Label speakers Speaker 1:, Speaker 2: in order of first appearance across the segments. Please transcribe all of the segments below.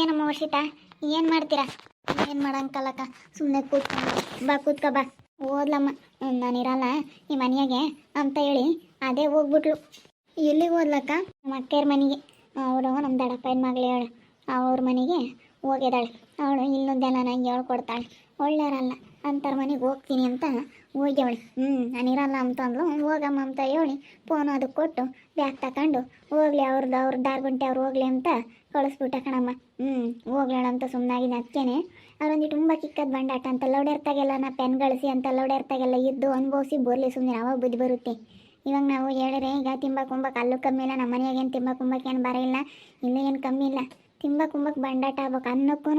Speaker 1: ಏನಮ್ಮ ವರ್ಷಿತ, ಏನು ಮಾಡ್ತೀರಾ? ಏನು ಮಾಡಂಕಲ್ಲಕ್ಕ, ಸುಮ್ಮನೆ ಕೂತ್ಕೊ ಬಾ. ಓದ್ಲಮ್ಮ, ನಾನಿರಲ್ಲ ಈ ಮನೆಯಾಗೆ ಅಂತ ಹೇಳಿ ಅದೇ ಹೋಗ್ಬಿಟ್ಲು. ಎಲ್ಲಿಗೆ ಓದ್ಲಕ್ಕ? ನಮ್ಮ ಅಕ್ಕಯ್ಯರ ಮನೆಗೆ. ಅವಳು ನಮ್ಮ ದಡಪ್ಪನ ಮಗಳು ಹೇಳು, ಅವ್ರ ಮನೆಗೆ ಹೋಗಿದ್ದಾಳೆ. ಅವಳು ಇಲ್ಲೊಂದೆಲ್ಲ ನಂಗೆ ಹೇಳ್ಕೊಡ್ತಾಳೆ. ಒಳ್ಳೆಯರಲ್ಲ ಅಂಥವ್ರ ಮನೆಗೆ ಹೋಗ್ತೀನಿ ಅಂತ ಹೋಗ್ಯವಳು. ನಾನಿರಲ್ಲ ಅಂತಂದ್ಲು. ಹೋಗಮ್ಮ ಅಂತ ಹೇಳಿ ಫೋನ್ ಅದಕ್ಕೆ ಕೊಟ್ಟು ಬ್ಯಾಗ್ ತಗೊಂಡು ಹೋಗ್ಲಿ ಅವ್ರ ದಾರ್ಗುಂಟೆ ಅವ್ರು ಹೋಗ್ಲಿ ಅಂತ ಕಳಿಸ್ಬಿಟ್ಟ ಕಣಮ್ಮ. ಹೋಗ್ಲೇಳಂತ ಸುಮ್ಮನಾಗಿನ ಅದಕ್ಕೇನೆ ಅವ್ರೊಂದಿಟ್ಟು ತುಂಬ ಕಿಕ್ಕದ ಬಂಡಾಟ ಅಂತ ಲೌಡೆರ್ತಾಗೆಲ್ಲ ನಾ ಪೆನ್ ಗಳಿಸಿ ಅಂತ ಲೌಡೆರ್ತಾಗೆಲ್ಲ ಇದ್ದು ಅನುಭವಿಸಿ ಬೋರ್ಲಿ ಸುಮ್ಮನೆ ಅವಾಗ ಬುದ್ಧಿ ಬರುತ್ತೆ. ಇವಾಗ ನಾವು ಹೇಳಿದ್ರೆ ಈಗ ತಿಂಬಕ್ಕೆ ಅಲ್ಲೂ ಕಮ್ಮಿ ಇಲ್ಲ, ನಮ್ಮ ಮನೆಯಾಗೇನು ತಿಂಬಕ್ಕೆ ಏನು ಬರ ಇಲ್ಲ, ಇಲ್ಲೂ ಏನು ಕಮ್ಮಿ ಇಲ್ಲ. ತಿಂಬಕ್ಕೆ ಬಂಡಾಟ ಆಗ್ಬೇಕು, ಅನ್ನಕ್ಕೂ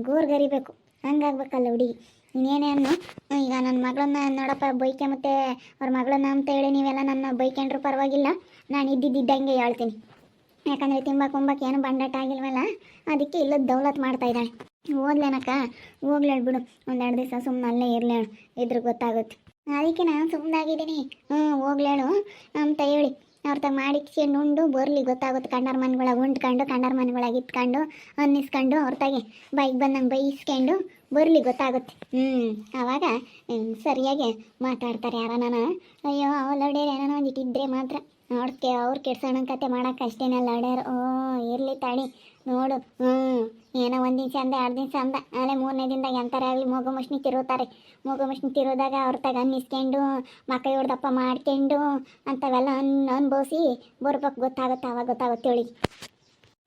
Speaker 1: ಗೋರ್ಗರಿಬೇಕು, ಹಂಗಾಗ್ಬೇಕಲ್ಲ ಹುಡುಗಿ. ಇನ್ನೇನೇನು ಈಗ ನನ್ನ ಮಗಳನ್ನ ನೋಡಪ್ಪ ಬೈಕೆ ಮತ್ತು ಅವ್ರ ಮಗಳನ್ನ ಅಂತ ಹೇಳಿ ನೀವೆಲ್ಲ ನನ್ನ ಬೈಕೊಂಡ್ರು ಪರವಾಗಿಲ್ಲ, ನಾನು ಇದ್ದಿದ್ದಂಗೆ ಹೇಳ್ತೀನಿ. ಯಾಕಂದರೆ ತಿಂಬಕ್ಕೆ ಏನು ಬಂಡಾಟ ಆಗಿಲ್ವಲ್ಲ, ಅದಕ್ಕೆ ಇಲ್ಲದ ದೌಲತ್ ಮಾಡ್ತಾಯಿದ್ದಾಳೆ. ಓದ್ಲೇನಕ್ಕ, ಹೋಗ್ಲೇಳು ಬಿಡು, ಒಂದೆರಡು ದಿವಸ ಸುಮ್ಮನೆ ಅಲ್ಲೇ ಇರಲೇಳು, ಇದ್ರ ಗೊತ್ತಾಗುತ್ತೆ. ಅದಕ್ಕೆ ನಾನು ಸುಮ್ಮನಾಗಿದ್ದೀನಿ. ಹೋಗ್ಲೇಳು ಅಂತ ಹೇಳಿ ಅವ್ರ ಮಾಡಿಸ್ಕೊಂಡು ಉಂಡು ಬರಲಿ, ಗೊತ್ತಾಗುತ್ತೆ. ಕಂಡಾರ ಮನೆಗಳಾಗ ಉಂಡ್ಕೊಂಡು ಕಂಡಾರ ಮನೆಗಳಾಗ ಇತ್ಕೊಂಡು ಅನ್ನಿಸ್ಕೊಂಡು ಅವ್ರ ತಾಗೆ ಬೈಕ್ ಬಂದಂಗೆ ಬೈಸ್ಕೊಂಡು ಬರಲಿ, ಗೊತ್ತಾಗುತ್ತೆ. ಆವಾಗ ಸರಿಯಾಗಿ ಮಾತಾಡ್ತಾರೆ ಯಾರ. ನಾನು ಅಯ್ಯೋ ಅವಳೊಡೇರು ಏನೋ ಒಂದಿಟ್ಟಿದ್ರೆ ಮಾತ್ರ ಅವ್ರು ಕೆಡ್ಸೋಣ ಕತೆ ಮಾಡೋಕೆ ಅಷ್ಟೇನಲ್ಲ ಹೊಡ್ಯಾರು. ಇರಲಿ ತಾಳಿ ನೋಡು. ಏನೋ ಒಂದು ದಿವಸ ಅಂದ, 2 ದಿವಸ ಅಂದ, ಆಮೇಲೆ 3ನೇ ದಿನದಾಗ ಎಂಥರ ಆಗಲಿ ಮೂಗು ಮುಷ್ಣಿ ತಿರುತ್ತಾರೆ. ಮೂಗು ಮುಷ್ಣಿ ತಿರೋದಾಗ ಅವ್ರ ತಗ ಅನ್ನಿಸ್ಕೊಂಡು ಮಕ್ಕಳು ಹೊಡೆದಪ್ಪ ಮಾಡ್ಕೊಂಡು ಅಂಥವೆಲ್ಲ ಅನುಭವಿಸಿ ಬರ್ಬೇಕು, ಗೊತ್ತಾಗುತ್ತೆ. ಆವಾಗ ಗೊತ್ತಾಗುತ್ತೆ ಅವಳಿಗೆ.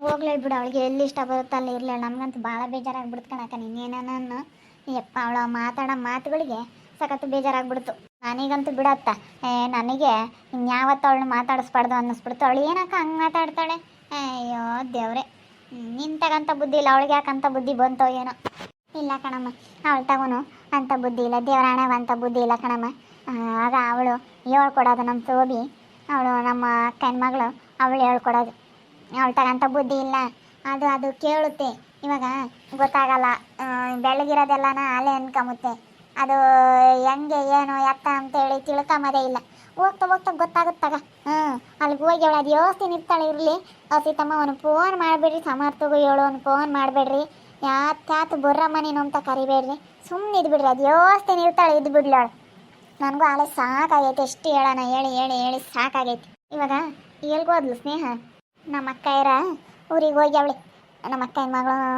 Speaker 1: ಹೋಗ್ಲೇಳು ಬಿಡು, ಅವಳಿಗೆ ಎಲ್ಲಿ ಇಷ್ಟ ಬರುತ್ತೆ ಅಲ್ಲಿ ಇರಲಿಲ್ಲ. ನಮಗಂತೂ ಭಾಳ ಬೇಜಾರಾಗ್ಬಿಡ್ತು ಕಣಕ್ಕ. ನೀನೇನೋ ಯಪ್ಪ ಅವಳ ಮಾತಾಡೋ ಮಾತುಗಳಿಗೆ ಸಖತ್ತು ಬೇಜಾರಾಗ್ಬಿಡ್ತು. ನನಗಂತೂ ಬಿಡತ್ತ, ನನಗೆ ಇನ್ಯಾವತ್ತು ಅವಳನ್ನ ಮಾತಾಡಿಸ್ಬಾರ್ದು ಅನ್ನಿಸ್ಬಿಡ್ತು. ಅವಳು ಏನಕ್ಕ ಹಂಗೆ ಮಾತಾಡ್ತಾಳೆ? ಅಯ್ಯೋ ದೇವ್ರೆ, ನಿಂತಾಗಂತ ಬುದ್ಧಿ ಇಲ್ಲ, ಅವಳಿಗೆ ಯಾಕಂತ ಬುದ್ಧಿ ಬಂತೋ ಏನೋ. ಇಲ್ಲ ಕಣಮ್ಮ, ಅವಳು ತಗೋನು ಅಂಥ ಬುದ್ಧಿ ಇಲ್ಲ, ದೇವರಾಣಾಗ ಅಂಥ ಬುದ್ಧಿ ಇಲ್ಲ ಕಣಮ್ಮ. ಆಗ ಅವಳು ಹೇಳ್ಕೊಡೋದು ನಮ್ಮ ಸೋಬಿ, ಅವಳು ನಮ್ಮ ಅಕ್ಕನ ಮಗಳು, ಅವಳು ಹೇಳ್ಕೊಡೋದು. ಅವಳು ತಗಂಥ ಬುದ್ಧಿ ಇಲ್ಲ. ಅದು ಕೇಳುತ್ತೆ. ಇವಾಗ ಗೊತ್ತಾಗಲ್ಲ, ಬೆಳಗಿರೋದೆಲ್ಲನ ಅಲೆ ಅನ್ಕೊಂಬುತ್ತೆ. ಅದು ಹೆಂಗೆ ಏನು ಎತ್ತ ಅಂತೇಳಿ ತಿಳ್ಕೊಂಬೋದೇ ಇಲ್ಲ. ಹೋಗ್ತಾ ಗೊತ್ತಾಗುತ್ತಾಗ. ಅಲ್ಲಿಗೆ ಹೋಗಿ ಅವಳು ಅದು ಯೋಸ್ತೀನಿ ಇರ್ತಾಳೆ. ಇರಲಿ ಸೀತಮ್ಮ, ಅವನು ಫೋನ್ ಮಾಡಿಬಿಡ್ರಿ, ಸಮರ್ಥಗೂ ಹೇಳು, ಅವ್ನು ಫೋನ್ ಮಾಡಬೇಡ್ರಿ, ಯಾತು ಬೊರ್ರಮ್ಮ ನೀನು ಅಂತ ಕರಿಬೇಡ್ರಿ, ಸುಮ್ಮನೆ ಇದ್ಬಿಡ್ರಿ, ಅದು ಯೋಸ್ತೀನಿ ಇರ್ತಾಳೆ, ಇದ್ದು ಬಿಡ್ಲಾಳು. ನನಗೂ ಆಲೆ ಸಾಕಾಗೈತೆ, ಎಷ್ಟು ಹೇಳೋಣ, ಹೇಳಿ ಸಾಕಾಗೈತಿ. ಇವಾಗ ಹೇಳ್ಬೋದ್ಲು ಸ್ನೇಹ, ನಮ್ಮ ಅಕ್ಕಯ್ಯರ ಊರಿಗೆ ಹೋಗಿ ಅವಳಿ, ನಮ್ಮ ಅಕ್ಕನ ಮಗಳು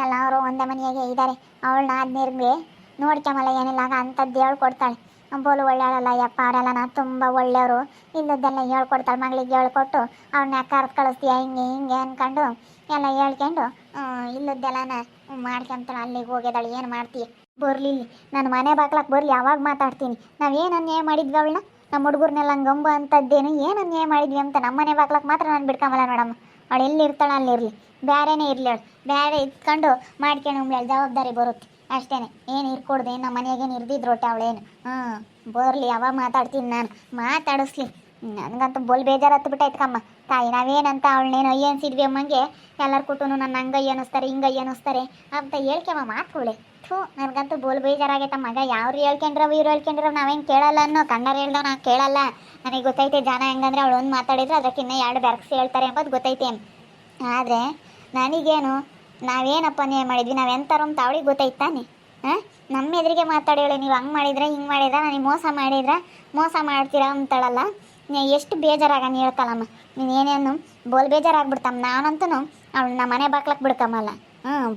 Speaker 1: ಎಲ್ಲರೂ ಒಂದೇ ಮನೆಯಾಗೆ ಇದ್ದಾರೆ. ಅವಳನ್ನ ಆದ್ಮೇಲೆ ನೋಡ್ಕೊಂಬಲ್ಲ ಏನಿಲ್ಲ ಅಂಥದ್ದು ಹೇಳ್ಕೊಡ್ತಾಳೆ. ಬೋಲು ಒಳ್ಳೆಯವಳಲ್ಲ ಯಪ್ಪ, ಅವರೆಲ್ಲ ತುಂಬ ಒಳ್ಳೆಯವರು, ಇಲ್ಲದ್ದೆಲ್ಲ ಹೇಳ್ಕೊಡ್ತಾಳೆ. ಮಗಳಿಗೆ ಹೇಳ್ಕೊಟ್ಟು ಅವಳನ್ನ ಕರೆದು ಕಳಿಸ್ತೀಯ ಹಿಂಗೆ ಅಂದ್ಕೊಂಡು ಎಲ್ಲ ಹೇಳ್ಕೊಂಡು ಇಲ್ಲದ್ದೆಲ್ಲನ ಮಾಡ್ಕೊಂತಾಳೆ. ಅಲ್ಲಿಗೆ ಹೋಗಿದ್ದಾಳೆ. ಏನು ಮಾಡ್ತೀಯ? ಬರಲಿ, ನನ್ನ ಮನೆ ಬಾಕ್ಲಕ್ಕೆ ಬರಲಿ, ಯಾವಾಗ ಮಾತಾಡ್ತೀನಿ. ನಾವೇನು ಅನ್ಯಾಯ ಮಾಡಿದ್ವಿ ಅವಳನ್ನ? ನಮ್ಮ ಹುಡುಗರ್ನೆಲ್ಲ ಗಂಬು ಅಂಥದ್ದೇನು ಏನು ಅನ್ಯಾಯ ಮಾಡಿದ್ವಿ ಅಂತ ನಮ್ಮ ಮನೆ ಬಾಕ್ಲಕ್ಕೆ ಮಾತ್ರ ನಾನು ಬಿಡ್ಕೊಂಬಲ್ಲ ನೋಡಮ್ಮ. ಅವಳು ಎಲ್ಲಿರ್ತಾಳೆ ಅಲ್ಲಿರಲಿ, ಬೇರೆನೇ ಇರಲಿ, ಅವಳು ಬೇರೆ ಇಟ್ಕೊಂಡು ಮಾಡ್ಕೊಂಡು ಉಂಬ್ಳಲ್ಲಿ ಜವಾಬ್ದಾರಿ ಬರುತ್ತೆ ಅಷ್ಟೇ. ಏನು ಇರ್ಕೊಡ್ದು, ಏನು ನಮ್ಮ ಮನೆಯಾಗೇನು ಇರ್ದಿದ್ರು ಒಟ್ಟೆ ಅವಳೇನು. ಬರಲಿ, ಯಾವಾಗ ಮಾತಾಡ್ತೀನಿ ನಾನು, ಮಾತಾಡಿಸ್ಲಿ. ನನಗಂತೂ ಬೋಲ್ ಬೇಜಾರು ಹತ್ತು ಬಿಟ್ಟಾಯ್ತಕ್ಕಮ್ಮ ತಾಯಿ. ನಾವೇನಂತ ಅವಳನ್ನೇನು ಅಯ್ಯ ಅನ್ಸಿದ್ವಿ ಅಮ್ಮಂಗೆ, ಎಲ್ಲರ ಕೂಟು ನನ್ನ ಹಂಗಯ್ಯ ಅನ್ನಿಸ್ತಾರೆ ಹಿಂಗಯ್ಯ ಅನ್ನಿಸ್ತಾರೆ ಅಂತ ಹೇಳ್ಕೆಮ್ಮ ಮಾತುಗಳೇ. ನನಗಂತೂ ಬೋಲ್ ಬೇಜಾರಾಗೈತ. ಮಗ ಯಾರು ಹೇಳ್ಕೊಂಡ್ರವ ಇವ್ರು ಹೇಳ್ಕೊಂಡ್ರವ ನಾವೇನು ಕೇಳಲ್ಲ ಅನ್ನೋ, ಕಣ್ಣರು ಹೇಳ್ದವ ನಾ ಕೇಳಲ್ಲ. ನನಗೆ ಗೊತ್ತೈತೆ ಜನ ಹೆಂಗಂದ್ರೆ ಅವಳು ಒಂದು ಮಾತಾಡಿದ್ರೆ ಅದಕ್ಕಿನ್ನ 2 ಬೆರಕ್ಸಿ ಹೇಳ್ತಾರೆ ಎಂಬುದು ಗೊತ್ತೈತೆ. ಆದರೆ ನನಗೇನು, ನಾವೇನಪ್ಪ ಅನ್ಯಾಯ ಮಾಡಿದ್ವಿ, ನಾವೆಂಥರು ಅಂತ ಅವಳಿಗೆ ಗೊತ್ತೈತಾನೆ. ನಮ್ಮ ಎದುರಿಗೆ ಮಾತಾಡೇಳಿ, ನೀವು ಹಂಗೆ ಮಾಡಿದ್ರೆ ಹಿಂಗೆ ಮಾಡಿದ್ರೆ, ನನಗೆ ಮೋಸ ಮಾಡ್ತೀರಾ ಅಂತಾಳಲ್ಲ. ಎಷ್ಟು ಬೇಜಾರಾಗ ನೀ ಹೇಳ್ಕಲ್ಲಮ್ಮ. ನೀನೇನೇನು ಬೋಲ್ ಬೇಜಾರಾಗ್ಬಿಡ್ತಮ್ಮ. ನಾನಂತೂ ಅವಳು ನಮ್ಮ ಮನೆ ಬಾಕ್ಲಕ್ಕೆ ಬಿಡ್ಕಮ್ಮಲ್ಲ.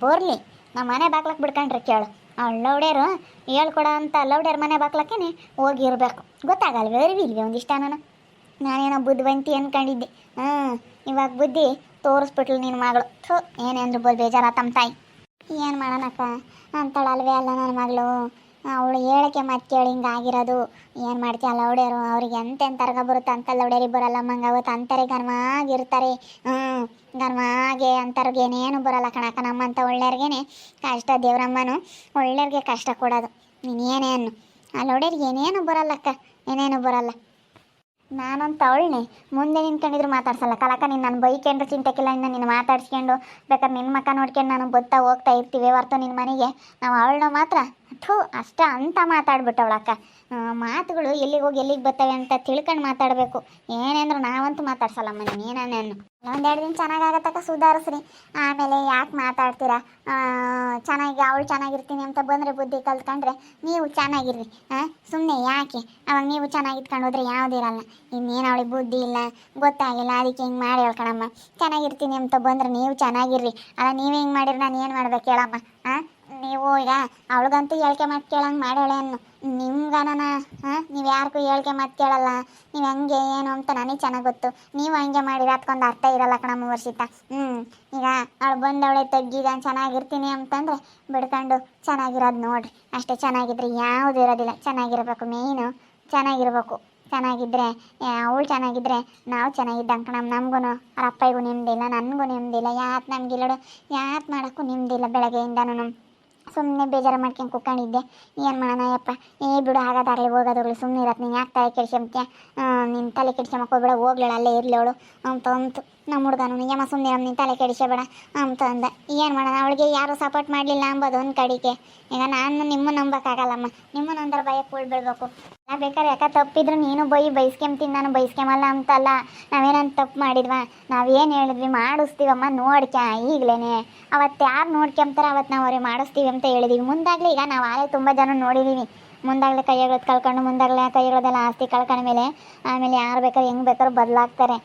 Speaker 1: ಬರಲಿ, ನಮ್ಮ ಮನೆ ಬಾಕ್ಲಕ್ಕೆ ಬಿಡ್ಕೊಂಡ್ರೆ ಕೇಳು, ಅವಳು ಲೌಡೇರು ಹೇಳ್ಕೊಡೋ ಅಂತ ಲೌಡೇರ್ ಮನೆ ಬಾಕ್ಲಕ್ಕೇ ಹೋಗಿರ್ಬೇಕು. ಗೊತ್ತಾಗಲ್ವೇ ಅರಿವಿಲ್ವೇ ಒಂದಿಷ್ಟ? ನಾನೇನೋ ಬುದ್ಧಿವಂತಿ ಅಂದ್ಕೊಂಡಿದ್ದೆ. ಇವಾಗ ಬುದ್ಧಿ ತೋರಿಸ್ಬಿಟ್ಲು ನಿನ್ನ ಮಗಳು. ಏನೇಂದ್ರು ಬೋಲ್ ಬೇಜಾರಾತಮ್ಮ ತಾಯಿ. ಏನು ಮಾಡೋಣಕ್ಕ ಅಂತಾಳಲ್ವೇ ಅಲ್ಲ ನನ್ನ ಮಗಳು. ಅವಳು ಹೇಳಕ್ಕೆ ಮತ್ತೆ ಕೇಳಿ ಹಿಂಗೆ ಆಗಿರೋದು. ಏನು ಮಾಡ್ತೀಯ ಲೌಡೇರು, ಅವ್ರಿಗೆ ಎಂತೆಂಥರ್ಗ ಬರುತ್ತೆ ಅಂತ ಲೌಡೇರಿಗೆ ಬರಲ್ಲ ಮಂಗ. ಅವತ್ತು ಅಂತಾರೆ ಗರ್ಮಾಗಿರ್ತಾರೆ. ಗರ್ಮಾಗೆ ಅಂಥವ್ರಿಗೆ ಏನೇನು ಬರಲ್ಲ ಕಣಕ್ಕ. ನಮ್ಮಂಥ ಒಳ್ಳೆಯವ್ರಿಗೇನೆ ಕಷ್ಟ, ದೇವ್ರಮ್ಮನು ಒಳ್ಳೆಯವ್ರಿಗೆ ಕಷ್ಟ ಕೊಡೋದು. ನೀನು ಏನೇನು ಆ ಲೌಡೇರಿಗೆ ಏನೇನು ಬರಲ್ಲಕ್ಕ, ಏನೇನು ಬರಲ್ಲ. ನಾನಂತ ಅವಳನ್ನೇ ಮುಂದೆ ನಿಂತ್ಕೊಂಡಿದ್ರು ಮಾತಾಡ್ಸಲ್ಲ ಕಲಕ. ನೀನು ನನ್ನ ಬೈಕೊಂಡ್ರು ಚಿಂತೆಕಿಲ್ಲ, ಇನ್ನು ನಿನ್ನ ಮಾತಾಡ್ಸ್ಕೊಂಡು ಬೇಕಾದ್ರೆ ನಿನ್ನ ಮಕ್ಕ ನೋಡ್ಕೊಂಡು ನಾನು ಹೋಗ್ತಾ ಇರ್ತೀವಿ ಹೊರ್ತು ನಿನ್ನ ಮನೆಗೆ ನಾವು ಅವಳನ್ನ ಮಾತ್ರ ಥೂ ಅಷ್ಟ ಅಂತ ಮಾತಾಡ್ಬಿಟ್ಟವಳಕ್ಕ. ಮಾತುಗಳು ಎಲ್ಲಿಗೆ ಹೋಗಿ ಎಲ್ಲಿಗೆ ಬರ್ತವೆ ಅಂತ ತಿಳ್ಕೊಂಡು ಮಾತಾಡಬೇಕು. ಏನೇಂದ್ರೆ ನಾವಂತೂ ಮಾತಾಡ್ಸಲ್ಲಮ್ಮ ನೀನೇನೇನು. ಒಂದೆರಡು ದಿನ ಚೆನ್ನಾಗಾಗತ್ತಕ್ಕ ಸುಧಾರಿಸ್ರಿ. ಆಮೇಲೆ ಯಾಕೆ ಮಾತಾಡ್ತೀರಾ? ಚೆನ್ನಾಗಿ ಅವಳು ಚೆನ್ನಾಗಿರ್ತೀನಿ ಅಂತ ಬಂದರೆ ಬುದ್ಧಿ ಕಲ್ತ್ಕೊಂಡ್ರೆ ನೀವು ಚೆನ್ನಾಗಿರ್ರಿ. ಸುಮ್ಮನೆ ಯಾಕೆ ಅವಾಗ ನೀವು ಚೆನ್ನಾಗಿತ್ಕೊಂಡು ಹೋದ್ರೆ ಯಾವುದಿರಲ್ಲ. ಇನ್ನೇನು ಅವಳಿಗೆ ಬುದ್ಧಿ ಇಲ್ಲ, ಗೊತ್ತಾಗಿಲ್ಲ, ಅದಕ್ಕೆ ಹಿಂಗೆ ಮಾಡಿ ಹೇಳ್ಕೊಳಮ್ಮ. ಚೆನ್ನಾಗಿರ್ತೀನಿ ಅಂತ ಬಂದರೆ ನೀವು ಚೆನ್ನಾಗಿರ್ರಿ. ಅಲ್ಲ ನೀವೇ ಹಿಂಗೆ ಮಾಡಿರಿ ನಾನು ಏನು ಮಾಡ್ಬೇಕು ಹೇಳಮ್ಮ? ನೀವು ಈಗ ಅವಳಿಗಂತೂ ಹೇಳಿಕೆ ಮಾತು ಕೇಳಂಗೆ ಮಾಡ್ಯಾಳೆ ಅನ್ನು ನಿಮ್ಗನ ನೀವು ಯಾರಿಗೂ ಹೇಳಿಕೆ ಮಾತು ಕೇಳಲ್ಲ. ನೀವು ಹೆಂಗೆ ಏನು ಅಂತ ನನಗೆ ಚೆನ್ನಾಗಿ ಗೊತ್ತು. ನೀವು ಹಂಗೆ ಮಾಡಿರಿ ಅದಕ್ಕೊಂದು ಅರ್ಥ ಇರಲ್ಲ ಕಣಮ್ಮ ವರ್ಷಿತ. ಈಗ ಅವಳು ಬಂದವಳೆ ತೆಗ್ಗಿದ ಚೆನ್ನಾಗಿರ್ತೀನಿ ಅಂತಂದರೆ ಬಿಡ್ಕೊಂಡು ಚೆನ್ನಾಗಿರೋದು ನೋಡ್ರಿ. ಅಷ್ಟೇ, ಚೆನ್ನಾಗಿದ್ರೆ ಯಾವುದು ಇರೋದಿಲ್ಲ. ಚೆನ್ನಾಗಿರ್ಬೇಕು, ಮೇಯ್ನು ಚೆನ್ನಾಗಿರ್ಬೇಕು. ಚೆನ್ನಾಗಿದ್ದರೆ ಅವಳು ಚೆನ್ನಾಗಿದ್ದರೆ ನಾವು ಚೆನ್ನಾಗಿದ್ದಂಗೆ ಕಣಮ್ಮ. ನಮಗೂ ಅವ್ರ ಅಪ್ಪಗೂ ನೆಮ್ಮದಿಲ್ಲ, ನನಗೂ ನೆಮ್ಮದಿಲ್ಲ, ಯಾಕೆ ನಮಗಿಲ್ಲಡು ಯಾಕೆ ಮಾಡೋಕ್ಕೂ ನೆಮ್ಮದಿಲ್ಲ. ಬೆಳಗ್ಗೆಯಿಂದನೂ ಸುಮ್ಮನೆ ಬೇಜಾರು ಮಾಡ್ಕೊಂಡು ಕುತ್ಕೊಂಡಿದ್ದೆ. ಏನು ಮಾಡೋಣ ಯಪ್ಪ, ಬಿಡು ಆಗೋದಾಗಲಿ ಹೋಗೋದಾಗಲಿ ಸುಮ್ಮನೆ ಇರತ್ತೆ. ನೀನು ಯಾಕೆ ತಲೆ ಕೆಡಿಸ್ಕೊಂತೀಯ? ನಿನ್ನ ತಲೆ ಕೆಡಿಸ್ಕೊಂಬಕ್ಕೆ ಹೋಗ್ಬೇಡ, ಹೋಗ್ಲೇಳ ಅಲ್ಲೇ ಇರಲಿ ಅವಳು ಅಂತು ನಮ್ಮ ಹುಡುಗನು. ಯಮ್ಮ ಸುಮ್ಮನೆ ನಿನ್ನ ತಲೆ ಕೆಡಿಸಬೇಡ ಅಂತ ಅಂದ. ಏನು ಮಾಡೋಣ, ಅವಳಿಗೆ ಯಾರು ಸಪೋರ್ಟ್ ಮಾಡಲಿಲ್ಲ ಅಂಬೋದು ಒಂದು ಕಡೆಗೆ. ಈಗ ನಾನು ನಿಮ್ಮನ್ನು ನಂಬೋಕ್ಕಾಗಲ್ಲಮ್ಮ. ನಿಮ್ಮನ್ನು ಅಂದ್ರೆ ಭಯಕ್ಕೆ ಉಳ್ಬಿಡ್ಬೇಕು. ಬೇಕಾದ್ರೆ ಯಾಕೆ ತಪ್ಪಿದ್ರು ನೀನು ಬೈಸ್ಕೊಂತೀನಿ, ನಾನು ಬೈಸ್ಕೊಂಬಲ್ಲ ಅಂತಲ್ಲ. ನಾವೇನಂತ ತಪ್ಪು ಮಾಡಿದ್ವಾ? ನಾವೇನು ಹೇಳಿದ್ವಿ ಮಾಡಿಸ್ತೀವಮ್ಮ ನೋಡ್ಕ್ಯ. ಈಗಲೇ ಅವತ್ತು ಯಾರು ನೋಡ್ಕೊಂತಾರೆ ಅವತ್ತು ನಾವು ಅವ್ರಿಗೆ ಮಾಡಿಸ್ತೀವಿ ಅಂತ ಹೇಳಿದೀವಿ. ಮುಂದಾಗಲೇ ಈಗ ನಾವು ಆಲೇ ತುಂಬ ಜನ ನೋಡಿದ್ದೀವಿ. ಮುಂದಾಗಲೇ ಕೈಯಾಗೋದು ಕಳ್ಕೊಂಡು ಮುಂದಾಗಲೇ ಕೈಯಾಗೋದೆಲ್ಲ ಆಸ್ತಿ ಕಳ್ಕೊಂಡ ಮೇಲೆ ಆಮೇಲೆ ಯಾರು ಬೇಕಾದ್ರೆ ಹೆಂಗೆ ಬೇಕಾದ್ರೂ ಬದಲಾಗ್ತಾರೆ.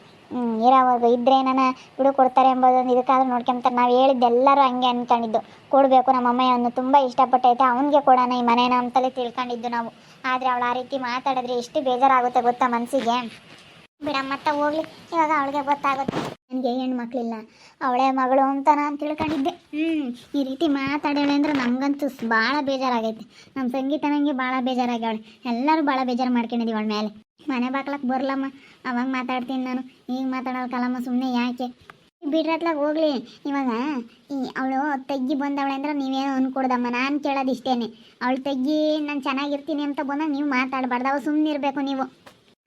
Speaker 1: ಇರೋವಾಗ ಇದ್ದರೆ ನಾನು ಬಿಡು ಕೊಡ್ತಾರೆ ಎಂಬುದೊಂದು ಇದಕ್ಕಾದ್ರೂ ನೋಡ್ಕೊಂತಾರೆ. ನಾವು ಹೇಳಿದ್ದೆಲ್ಲರೂ ಹಂಗೆ ಅಂದ್ಕೊಂಡಿದ್ದು ಕೊಡಬೇಕು. ನಮ್ಮ ಅಮ್ಮಯ್ಯನ್ನು ತುಂಬ ಇಷ್ಟಪಟ್ಟೈತೆ, ಅವನಿಗೆ ಕೊಡೋಣ ಈ ಮನೇನ ಅಂತಲೇ ತಿಳ್ಕೊಂಡಿದ್ದು ನಾವು. ಆದರೆ ಅವಳು ಆ ರೀತಿ ಮಾತಾಡಿದ್ರೆ ಎಷ್ಟು ಬೇಜಾರಾಗುತ್ತೆ ಗೊತ್ತಾ ಮನಸ್ಸಿಗೆ. ಬಿಡಮ್ಮತ್ತ ಹೋಗ್ಲಿ, ಇವಾಗ ಅವಳಿಗೆ ಗೊತ್ತಾಗುತ್ತೆ ನನಗೆ ಹೆಣ್ಮಕ್ಳಿಲ್ಲ, ಅವಳೇ ಮಗಳು ಅಂತ ನಾನು ತಿಳ್ಕೊಂಡಿದ್ದೆ. ಈ ರೀತಿ ಮಾತಾಡೋಳೆ ಅಂದ್ರೆ ನಮಗಂತೂ ಭಾಳ ಬೇಜಾರಾಗೈತೆ. ನಮ್ಮ ಸಂಗೀತ ನನಗೆ ಭಾಳ ಬೇಜಾರಾಗ್ಯವಳೆ. ಎಲ್ಲರೂ ಭಾಳ ಬೇಜಾರು ಮಾಡ್ಕೊಂಡಿದ್ದೀವಿ ಅವಳ ಮೇಲೆ. ಮನೆ ಬಾಕ್ಲಕ್ಕೆ ಬರಲಮ್ಮ, ಅವಾಗ ಮಾತಾಡ್ತೀನಿ ನಾನು, ಈಗ ಮಾತಾಡೋಲ್ಲ ಕಲಮ್ಮ. ಸುಮ್ಮನೆ ಯಾಕೆ ಬಿಡ್ರತ್ಲಾಗ ಹೋಗ್ಲಿ. ಇವಾಗ ಅವಳು ತೆಗ್ಗಿ ಬಂದವಳೆ ಅಂದ್ರೆ ನೀವೇನೋ ಅಂದ್ಕೊಡ್ದಮ್ಮ. ನಾನು ಕೇಳೋದು ಇಷ್ಟೇ, ಅವಳು ತೆಗ್ಗಿ ನಾನು ಚೆನ್ನಾಗಿರ್ತೀನಿ ಅಂತ ಬಂದಾಗ ನೀವು ಮಾತಾಡಬಾರ್ದು. ಅವಳು ಸುಮ್ಮನೆ ಇರಬೇಕು. ನೀವು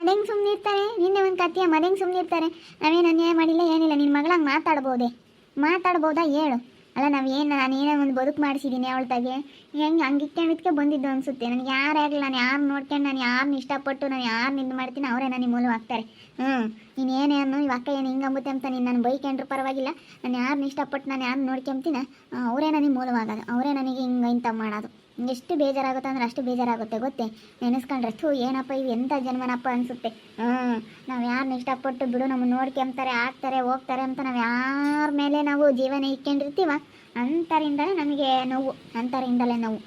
Speaker 1: ಮದಂಗೆ ಸುಮ್ಮನೆ ಇರ್ತಾರೆ, ನಿನ್ನೆ ಒಂದು ಕತ್ತಿಯ ಮದಂಗೆ ಸುಮ್ಮನೆ ಇರ್ತಾರೆ. ನಾವೇನು ಅನ್ಯಾಯ ಮಾಡಿಲ್ಲ ಏನಿಲ್ಲ. ನಿನ್ನ ಮಗಳಂಗೆ ಮಾತಾಡ್ಬೋದಾ ಹೇಳು. ಅಲ್ಲ ನಾನೇನೋ ಒಂದು ಬದುಕು ಮಾಡಿಸಿದ್ದೀನಿ ಅವಳ ತಾಗೆ. ಹೆಂಗೆ ಹಂಗಿಕ್ಕೆ ಬಂದಿದ್ದು ಅನಿಸುತ್ತೆ ನನಗೆ. ಯಾರೇ ಆಗಲಿ, ನಾನು ಯಾರು ನೋಡ್ಕೊಂಡು, ನಾನು ಯಾರನ್ನ ಇಷ್ಟಪಟ್ಟು ನಾನು ಯಾರನ್ನ ಇದು ಮಾಡ್ತೀನಿ ಅವರೇ ನನಗೆ ಮೂಲವಾಗ್ತಾರೆ. ನೀನೇನೇ ಅನ್ನು ಈ ಅಕ್ಕ ಏನು ಹಿಂಗಂಬುತ್ತೆ ಅಂತ ನೀನು ನಾನು ಬೈಕೊಂಡ್ರು ಪರವಾಗಿಲ್ಲ. ನಾನು ಯಾರನ್ನ ಇಷ್ಟಪಟ್ಟು ನಾನು ಯಾರನ್ನ ನೋಡ್ಕೊಂತೀನಿ ಅವರೇ ನನಗೆ ಮೂಲವಾಗೋದು, ಅವರೇ ನನಗೆ ಹಿಂಗೆ ಇಂಥ ಮಾಡೋದು. ಎಷ್ಟು ಬೇಜಾರಾಗುತ್ತೆ ಅಂದ್ರೆ ಅಷ್ಟು ಬೇಜಾರಾಗುತ್ತೆ ಗೊತ್ತೇ. ನೆನೆಸ್ಕೊಂಡ್ರೆ ಥೂ ಏನಪ್ಪ ಇವು ಎಂಥ ಜನ್ಮನಪ್ಪ ಅನಿಸುತ್ತೆ. ನಾವು ಯಾರನ್ನ ಇಷ್ಟಪಟ್ಟು ಬಿಡು ನಮ್ಮನ್ನು ನೋಡ್ಕೊಂತಾರೆ ಆಗ್ತಾರೆ ಹೋಗ್ತಾರೆ ಅಂತ ನಾವು ಯಾರ ಮೇಲೆ ನಾವು ಜೀವನ ಇಟ್ಕೊಂಡಿರ್ತೀವ ಅಂತರಿಂದಲೇ ನಮಗೆ ನೋವು, ಅಂತರಿಂದಲೇ ನೋವು.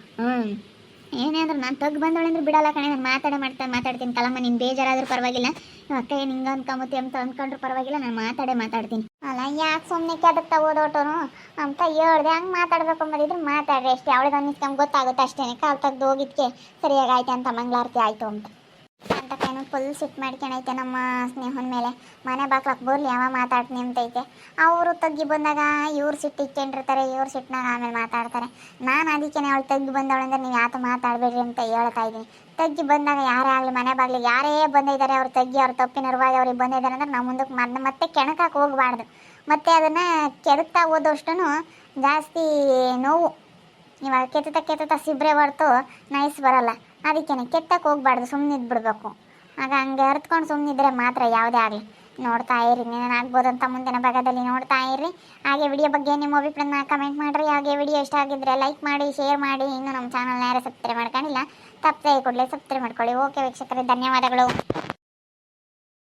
Speaker 1: ಏನೇ ಅಂದ್ರೆ ನಾನು ತಗ್ಗು ಬಂದವಳೆ ಅಂದ್ರೆ ಬಿಡಲ್ಲ ಕಣೆ. ನಾನು ಮಾತಾಡ್ತೀನಿ ಕಲಮ್ಮ. ನೀನು ಬೇಜಾರಾದ್ರೂ ಪರವಾಗಿಲ್ಲ, ಅಕ್ಕ ಏನು ಹಿಂಗೆ ಅಂದ್ಕೊಂಬತ್ತಿ ಅಂತ ಅಂದ್ಕೊಂಡ್ರು ಪರವಾಗಿಲ್ಲ, ನಾನು ಮಾತಾಡ್ತೀನಿ. ಅಲ್ಲ ಯಾಕೆ ಸುಮ್ಮನೆ ಕೆದಕ್ತಾ ಓದೋಟೋನು ಅಂತ ಹೇಳ್ದೆ. ಹಂಗೆ ಮಾತಾಡ್ಬೇಕು ಅಂಬದಿದ್ರು ಮಾತಾಡ್ರಿ ಅಷ್ಟೇ. ಅವಳಿಗೆ ಅನ್ನಿಸ್ಕೊಂಡ್ ಗೊತ್ತಾಗುತ್ತೆ ಅಷ್ಟೇ. ಕಾಲು ತೆಗ್ದು ಹೋಗಿದ್ಕೆ ಸರಿಯಾಗಿ ಆಯ್ತು ಅಂತ ಮಂಗಳಾರತಿ ಆಯಿತು ಅಂತ ಕೈನೂ ಫುಲ್ ಸಿಟ್ಟು ಮಾಡ್ಕೊಳೈತೆ ನಮ್ಮ ಸ್ನೇಹನ ಮೇಲೆ. ಮನೆ ಬಾಕ್ಲಕ್ಕೆ ಬರಲಿ ಯಾವ ಮಾತಾಡ್ತೀನಿ ಅಂತೈತೆ. ಅವರು ತಗ್ಗಿ ಬಂದಾಗ ಇವ್ರು ಸಿಟ್ಟು ಇಟ್ಕೊಂಡಿರ್ತಾರೆ, ಇವ್ರು ಸಿಟ್ಟಿನಾಗ ಆಮೇಲೆ ಮಾತಾಡ್ತಾರೆ. ನಾನು ಅದಕ್ಕೆ ಅವಳು ತಗ್ಗಿ ಬಂದವಳಂದ್ರೆ ನೀವು ಯಾತು ಮಾತಾಡಬೇಡ್ರಿ ಅಂತ ಹೇಳ್ತಾ ಇದ್ದೀನಿ. ತಗ್ಗಿ ಬಂದಾಗ ಯಾರೇ ಆಗಲಿ ಮನೆ ಬಾಗ್ಲಿಗೆ ಯಾರೇ ಬಂದಿದ್ದಾರೆ ಅವ್ರು ತಗ್ಗಿ ಅವ್ರ ತಪ್ಪಿನ ಅರಿವಾಗಿ ಅವ್ರಿಗೆ ಬಂದಿದ್ದಾರೆ ಅಂದ್ರೆ ನಾವು ಮುಂದಕ್ಕೆ ಮತ್ತೆ ಕೆಣಕಕ್ಕೆ ಹೋಗಬಾರ್ದು. ಮತ್ತು ಅದನ್ನು ಕೆಡುತ್ತಾ ಹೋದಷ್ಟು ಜಾಸ್ತಿ ನೋವು. ಇವಾಗ ಕೆತ್ತ ಸಿಬ್ರೆ ಹೊರ್ತು ನೈಸ್ ಬರಲ್ಲ. ಅದಕ್ಕೇನೆ ಕೆತ್ತಕ್ಕೆ ಹೋಗ್ಬಾರ್ದು, ಸುಮ್ಮನೆ ಇದ್ಬಿಡ್ಬೇಕು. ಆಗ ಹಂಗೆ ಅರ್ತ್ಕೊಂಡು ಸುಮ್ಮನಿದ್ರೆ ಮಾತ್ರ ಯಾವುದೇ ಆಗಲಿ ನೋಡ್ತಾ ಇರಿ. ಏನಾಗ್ಬೋದಂತ ಮುಂದಿನ ಭಾಗದಲ್ಲಿ ನೋಡ್ತಾ ಇರಿ. ಹಾಗೆ ವಿಡಿಯೋ ಬಗ್ಗೆ ನಿಮ್ಮ ಅಭಿಪ್ರಾಯನ ಕಮೆಂಟ್ ಮಾಡಿರಿ. ಹಾಗೆ ವಿಡಿಯೋ ಇಷ್ಟ ಆಗಿದ್ದರೆ ಲೈಕ್ ಮಾಡಿ, ಶೇರ್ ಮಾಡಿ. ಇನ್ನು ನಮ್ಮ ಚಾನಲ್ನ ಯಾರು ಸಬ್ಸ್ಕ್ರೈಬ್ ಮಾಡ್ಕೊಂಡಿಲ್ಲ ತಪ್ಪದೆ ಕೂಡಲೇ ಸಬ್ಸ್ಕ್ರೈಬ್ ಮಾಡ್ಕೊಳ್ಳಿ. ಓಕೆ ವೀಕ್ಷಕರೇ, ಧನ್ಯವಾದಗಳು.